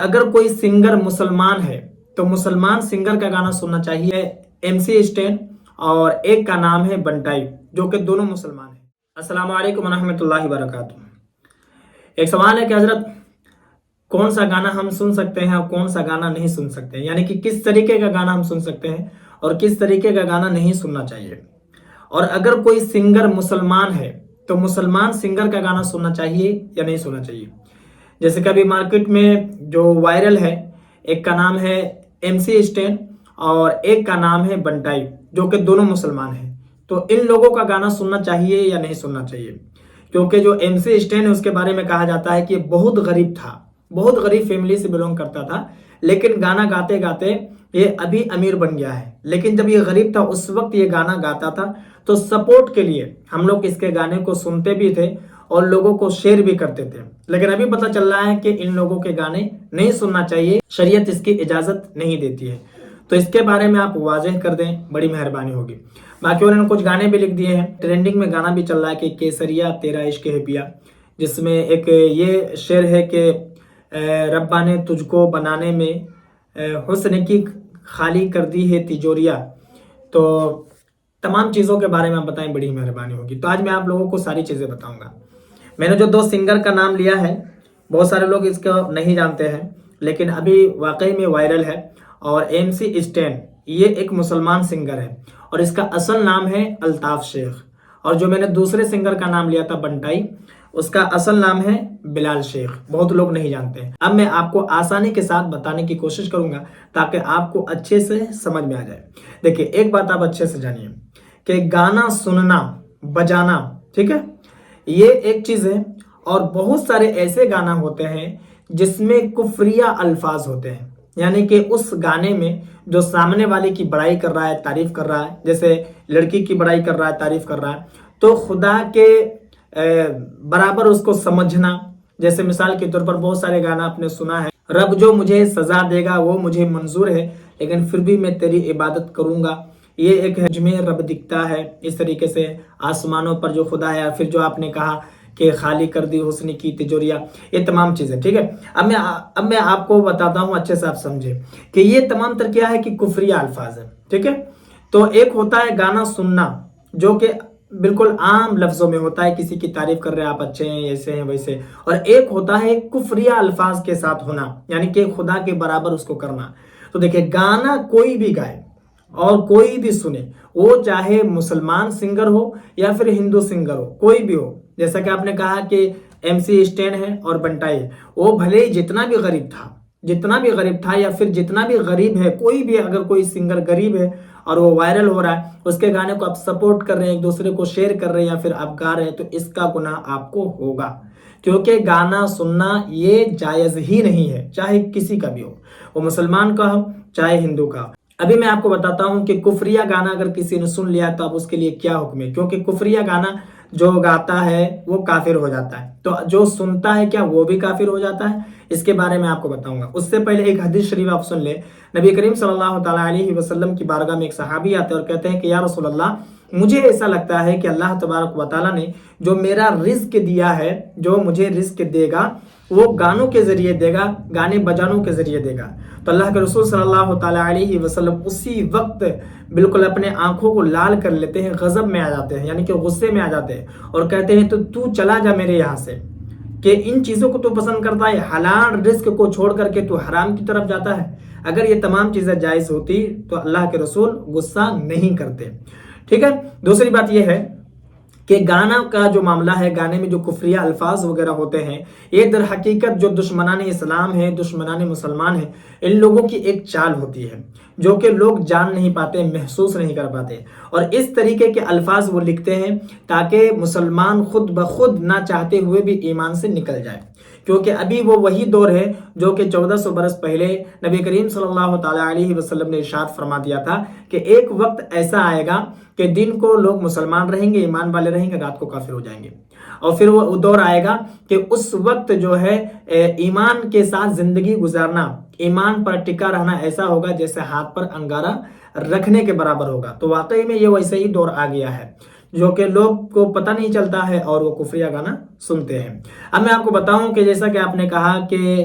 اگر کوئی سنگر مسلمان ہے تو مسلمان سنگر کا گانا سننا چاہیے MC اسٹین، اور ایک کا نام ہے بنٹائی، جو کہ دونوں مسلمان ہیں۔ السلام علیکم ورحمۃ اللہ وبرکاتہ۔ ایک سوال ہے کہ حضرت کون سا گانا ہم سن سکتے ہیں اور کون سا گانا نہیں سن سکتے ہیں، یعنی کہ کس طریقے کا گانا ہم سن سکتے ہیں اور کس طریقے کا گانا نہیں سننا چاہیے۔ اور اگر کوئی سنگر مسلمان ہے تو مسلمان سنگر کا گانا سننا چاہیے یا نہیں سننا چاہیے۔ جیسے کہ ابھی مارکیٹ میں جو وائرل ہے، ایک کا نام ہے MC اسٹین اور ایک کا نام ہے بنٹائی، جو کہ دونوں مسلمان ہیں، تو ان لوگوں کا گانا سننا چاہیے یا نہیں سننا چاہیے؟ کیونکہ جو MC اسٹین ہے اس کے بارے میں کہا جاتا ہے کہ یہ بہت غریب تھا، بہت غریب فیملی سے بلونگ کرتا تھا، لیکن گانا گاتے گاتے یہ ابھی امیر بن گیا ہے۔ لیکن جب یہ غریب تھا اس وقت یہ گانا گاتا تھا، تو سپورٹ کے لیے ہم لوگ اس کے گانے کو سنتے بھی تھے اور لوگوں کو شیئر بھی کرتے تھے۔ لیکن ابھی پتہ چل رہا ہے کہ ان لوگوں کے گانے نہیں سننا چاہیے، شریعت اس کی اجازت نہیں دیتی ہے، تو اس کے بارے میں آپ واضح کر دیں، بڑی مہربانی ہوگی۔ باقی انہوں نے کچھ گانے بھی لکھ دیے ہیں، ٹرینڈنگ میں گانا بھی چل رہا ہے کہ کیسریا تیرا عشق ہے پیا، جس میں ایک یہ شعر ہے کہ ربا نے تجھ کو بنانے میں حسن کی خالی کر دی ہے تجوریا۔ تو تمام چیزوں کے بارے میں آپ بتائیں، بڑی مہربانی ہوگی۔ تو آج میں آپ لوگوں کو ساری چیزیں بتاؤں گا۔ میں نے جو دو سنگر کا نام لیا ہے، بہت سارے لوگ اس کو نہیں جانتے ہیں، لیکن ابھی واقعی میں وائرل ہے۔ اور MC اسٹین یہ ایک مسلمان سنگر ہے اور اس کا اصل نام ہے الطاف شیخ، اور جو میں نے دوسرے سنگر کا نام لیا تھا بنٹائی، اس کا اصل نام ہے بلال شیخ، بہت لوگ نہیں جانتے ہیں۔ اب میں آپ کو آسانی کے ساتھ بتانے کی کوشش کروں گا تاکہ آپ کو اچھے سے سمجھ میں آ جائے۔ دیکھیں، ایک بات آپ اچھے سے جانیے کہ گانا سننا، بجانا، ٹھیک ہے، یہ ایک چیز ہے، اور بہت سارے ایسے گانا ہوتے ہیں جس میں کفریہ الفاظ ہوتے ہیں، یعنی کہ اس گانے میں جو سامنے والے کی بڑائی کر رہا ہے، تعریف کر رہا ہے، جیسے لڑکی کی بڑائی کر رہا ہے، تعریف کر رہا ہے، تو خدا کے برابر اس کو سمجھنا۔ جیسے مثال کے طور پر بہت سارے گانا آپ نے سنا ہے، رب جو مجھے سزا دے گا وہ مجھے منظور ہے، لیکن پھر بھی میں تیری عبادت کروں گا۔ یہ ایک ہے جمیں رب دکھتا ہے، اس طریقے سے آسمانوں پر جو خدا ہے۔ پھر جو آپ نے کہا کہ خالی کر دی حسن کی تجوریا، یہ تمام چیزیں، ٹھیک ہے۔ اب میں آپ کو بتاتا ہوں، اچھے سے آپ سمجھیں کہ یہ تمام تر کیا ہے کہ کفریہ الفاظ ہے، ٹھیک ہے۔ تو ایک ہوتا ہے گانا سننا، جو کہ بالکل عام لفظوں میں ہوتا ہے، کسی کی تعریف کر رہے ہیں، آپ اچھے ہیں، ایسے ہیں، ویسے۔ اور ایک ہوتا ہے کفریہ الفاظ کے ساتھ ہونا، یعنی کہ خدا کے برابر اس کو کرنا۔ تو دیکھیں، گانا کوئی بھی گائے اور کوئی بھی سنے، وہ چاہے مسلمان سنگر ہو یا پھر ہندو سنگر ہو، کوئی بھی ہو، جیسا کہ آپ نے کہا کہ MC اسٹین ہے اور بنٹائی ہے، وہ بھلے ہی جتنا بھی غریب تھا یا پھر جتنا بھی غریب ہے، کوئی بھی اگر کوئی سنگر غریب ہے اور وہ وائرل ہو رہا ہے، اس کے گانے کو آپ سپورٹ کر رہے ہیں، ایک دوسرے کو شیئر کر رہے ہیں یا پھر آپ گا رہے ہیں، تو اس کا گناہ آپ کو ہوگا، کیونکہ گانا سننا یہ جائز ہی نہیں ہے، چاہے کسی کا بھی ہو، وہ مسلمان کا ہو چاہے ہندو کا ہو۔ ابھی میں آپ کو بتاتا ہوں کہ کفریہ گانا اگر کسی نے سن لیا تو اب اس کے لیے کیا حکم ہے، کیونکہ کفریہ گانا جو گاتا ہے وہ کافر ہو جاتا ہے، تو جو سنتا ہے کیا وہ بھی کافر ہو جاتا ہے؟ اس کے بارے میں آپ کو بتاؤں گا۔ اس سے پہلے ایک حدیث شریف آپ سن لیں۔ نبی کریم صلی اللہ تعالیٰ علیہ وسلم کی بارگاہ میں ایک صحابی آتے ہیں اور کہتے ہیں کہ یا رسول اللہ، مجھے ایسا لگتا ہے کہ اللہ تبارک و تعالیٰ نے جو میرا رزق دیا ہے، جو مجھے رزق دے گا، وہ گانوں کے ذریعے دے گا، گانے بجانوں کے ذریعے دے گا۔ تو اللہ کے رسول صلی اللہ تعالیٰ علیہ وسلم اسی وقت بالکل اپنے آنکھوں کو لال کر لیتے ہیں، غضب میں آ جاتے ہیں، یعنی کہ غصے میں آ جاتے ہیں، اور کہتے ہیں تو چلا جا میرے یہاں سے، کہ ان چیزوں کو تو پسند کرتا ہے، حلال رزق کو چھوڑ کر کے تو حرام کی طرف جاتا ہے۔ اگر یہ تمام چیزیں جائز ہوتی تو اللہ کے رسول غصہ نہیں کرتے، ٹھیک ہے۔ دوسری بات یہ ہے کہ گانا کا جو معاملہ ہے، گانے میں جو کفریہ الفاظ وغیرہ ہوتے ہیں، یہ در حقیقت جو دشمنان اسلام ہیں، دشمنان مسلمان ہیں، ان لوگوں کی ایک چال ہوتی ہے جو کہ لوگ جان نہیں پاتے، محسوس نہیں کر پاتے، اور اس طریقے کے الفاظ وہ لکھتے ہیں تاکہ مسلمان خود بخود نہ چاہتے ہوئے بھی ایمان سے نکل جائے، کیونکہ ابھی وہ وہی دور ہے جو کہ 1400 برس پہلے نبی کریم صلی اللہ تعالیٰ علیہ وسلم نے ارشاد فرما دیا تھا کہ ایک وقت ایسا آئے گا کہ دن کو لوگ مسلمان رہیں گے، ایمان والے رہیں گے، رات کو کافر ہو جائیں گے، اور پھر وہ دور آئے گا کہ اس وقت جو ہے ایمان کے ساتھ زندگی گزارنا، ایمان پر ٹکا رہنا ایسا ہوگا جیسے ہاتھ پر انگارہ رکھنے کے برابر ہوگا۔ تو واقعی میں یہ ویسے ہی دور آ گیا ہے جو کہ لوگ کو پتہ نہیں چلتا ہے اور وہ کفریہ گانا سنتے ہیں۔ اب میں آپ کو بتاؤں کہ جیسا کہ آپ نے کہا کہ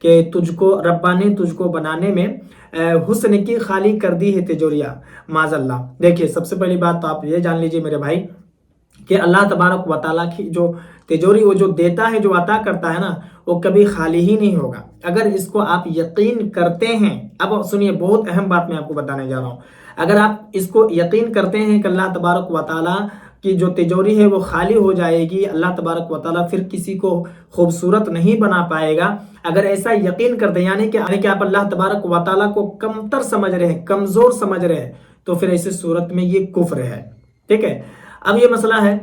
کہ تجھ کو ربا نے تجھ کو بنانے میں حسن کی خالی کر دی ہے تجوریہ معاذ اللہ. دیکھیے سب سے پہلی بات تو آپ یہ جان لیجئے میرے بھائی کہ اللہ تبارک و تعالیٰ کی جو تجوری وہ جو دیتا ہے جو عطا کرتا ہے نا وہ کبھی خالی ہی نہیں ہوگا. اگر اس کو آپ یقین کرتے ہیں, اب سنیے بہت اہم بات میں آپ کو بتانے جا رہا ہوں, اگر آپ اس کو یقین کرتے ہیں کہ اللہ تبارک و تعالیٰ کی جو تجوری ہے وہ خالی ہو جائے گی, اللہ تبارک و تعالیٰ پھر کسی کو خوبصورت نہیں بنا پائے گا, اگر ایسا یقین کرتے ہیں یعنی کہ آپ اللہ تبارک و تعالیٰ کو کمتر سمجھ رہے ہیں, کمزور سمجھ رہے ہیں, تو پھر ایسی صورت میں یہ کفر ہے. ٹھیک ہے. اب یہ مسئلہ ہے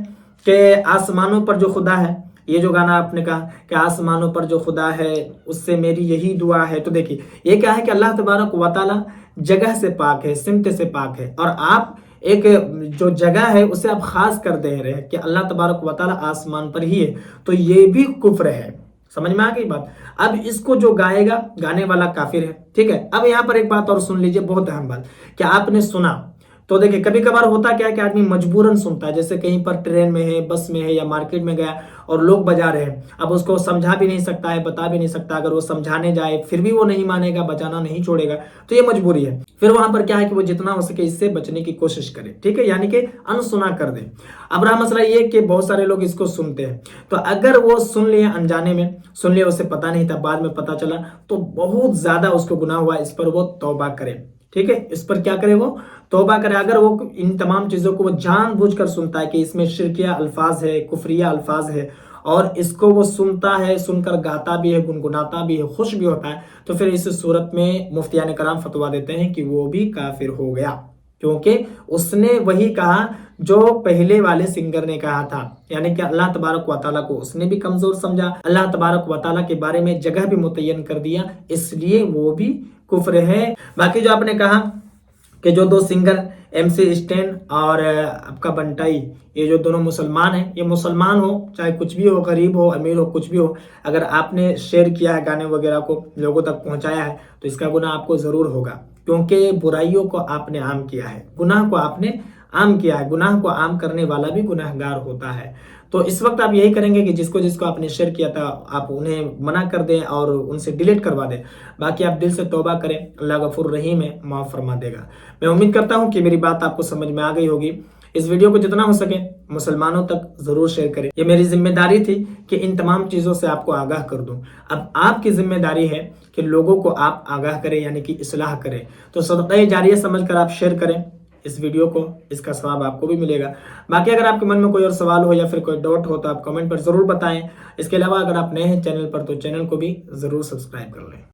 کہ آسمانوں پر جو خدا ہے, یہ جو گانا آپ نے کہا کہ آسمانوں پر جو خدا ہے اس سے میری یہی دعا ہے, تو دیکھیے یہ کیا ہے کہ اللہ تبارک و تعالیٰ جگہ سے پاک ہے, سمت سے پاک ہے, اور آپ ایک جو جگہ ہے اسے آپ خاص کر دے رہے ہیں کہ اللہ تبارک و تعالیٰ آسمان پر ہی ہے, تو یہ بھی کفر ہے. سمجھ میں آ گئی بات. اب اس کو جو گائے گا گانے والا کافر ہے. ٹھیک ہے. اب یہاں پر ایک بات اور سن لیجئے, بہت اہم بات, کہ آپ نے سنا تو دیکھیں کبھی کبھار ہوتا کیا ہے کہ آدمی مجبوراً سنتا ہے, جیسے کہیں پر ٹرین میں ہے, بس میں ہے, یا مارکیٹ میں گیا اور لوگ بجا رہے ہیں, اب اس کو سمجھا بھی نہیں سکتا ہے, بتا بھی نہیں سکتا, اگر وہ سمجھانے جائے پھر بھی وہ نہیں مانے گا, بجانا نہیں چھوڑے گا, تو یہ مجبوری ہے. پھر وہاں پر کیا ہے کہ وہ جتنا ہو سکے اس سے بچنے کی کوشش کرے. ٹھیک ہے, یعنی کہ انسنا کر دے. اب رہا مسئلہ یہ کہ بہت سارے لوگ اس کو سنتے ہیں, تو اگر وہ سن لیے انجانے میں, سن لیے اسے پتا نہیں تھا, بعد میں پتا چلا, تو بہت زیادہ اس کو گناہ ہوا, اس پر وہ توبہ کرے. ٹھیک ہے, اس پر کیا کرے, وہ توبہ کرے. اگر وہ ان تمام چیزوں کو وہ جان بوجھ کر سنتا ہے کہ اس میں شرکیہ الفاظ ہے, کفریہ الفاظ ہے, اور اس کو وہ سنتا ہے, سن کر گاتا بھی ہے, گنگناتا بھی ہے, خوش بھی ہوتا ہے, تو پھر اس صورت میں مفتیان کرام فتویٰ دیتے ہیں کہ وہ بھی کافر ہو گیا, کیونکہ اس نے وہی کہا جو پہلے والے سنگر نے کہا تھا, یعنی کہ اللہ تبارک و تعالیٰ کو اس نے بھی کمزور سمجھا, اللہ تبارک و تعالیٰ کے بارے میں جگہ بھی متعین کر دیا, اس لیے وہ بھی کفر ہے. باقی جو آپ نے کہا کہ جو دو سنگر ایم سی اسٹین اور آپ کا بنٹائی, یہ جو دونوں مسلمان ہیں, یہ مسلمان ہو چاہے کچھ بھی ہو, غریب ہو امیر ہو کچھ بھی ہو, اگر آپ نے شیئر کیا ہے گانے وغیرہ کو, لوگوں تک پہنچایا ہے, تو اس کا گناہ آپ کو ضرور ہوگا, کیونکہ برائیوں کو آپ نے عام کیا ہے, گناہ کو آپ نے عام کیا ہے. گناہ کو عام کرنے والا بھی گناہ گار ہوتا ہے. تو اس وقت آپ یہی کریں گے کہ جس کو آپ نے شیئر کیا تھا آپ انہیں منع کر دیں اور ان سے ڈیلیٹ کروا دیں. باقی آپ دل سے توبہ کریں, اللہ غفور رحیم ہے, معاف فرما دے گا. میں امید کرتا ہوں کہ میری بات آپ کو سمجھ میں آ گئی ہوگی. اس ویڈیو کو جتنا ہو سکے مسلمانوں تک ضرور شیئر کریں. یہ میری ذمہ داری تھی کہ ان تمام چیزوں سے آپ کو آگاہ کر دوں. اب آپ کی ذمہ داری ہے کہ لوگوں کو آپ آگاہ کریں, یعنی کہ اصلاح کریں. تو صدقہ جاریہ سمجھ کر آپ شیئر کریں اس ویڈیو کو, اس کا ثواب آپ کو بھی ملے گا. باقی اگر آپ کے من میں کوئی اور سوال ہو یا پھر کوئی ڈاؤٹ ہو تو آپ کمنٹ پر ضرور بتائیں. اس کے علاوہ اگر آپ نئے ہیں چینل پر تو چینل کو بھی ضرور سبسکرائب کر لیں.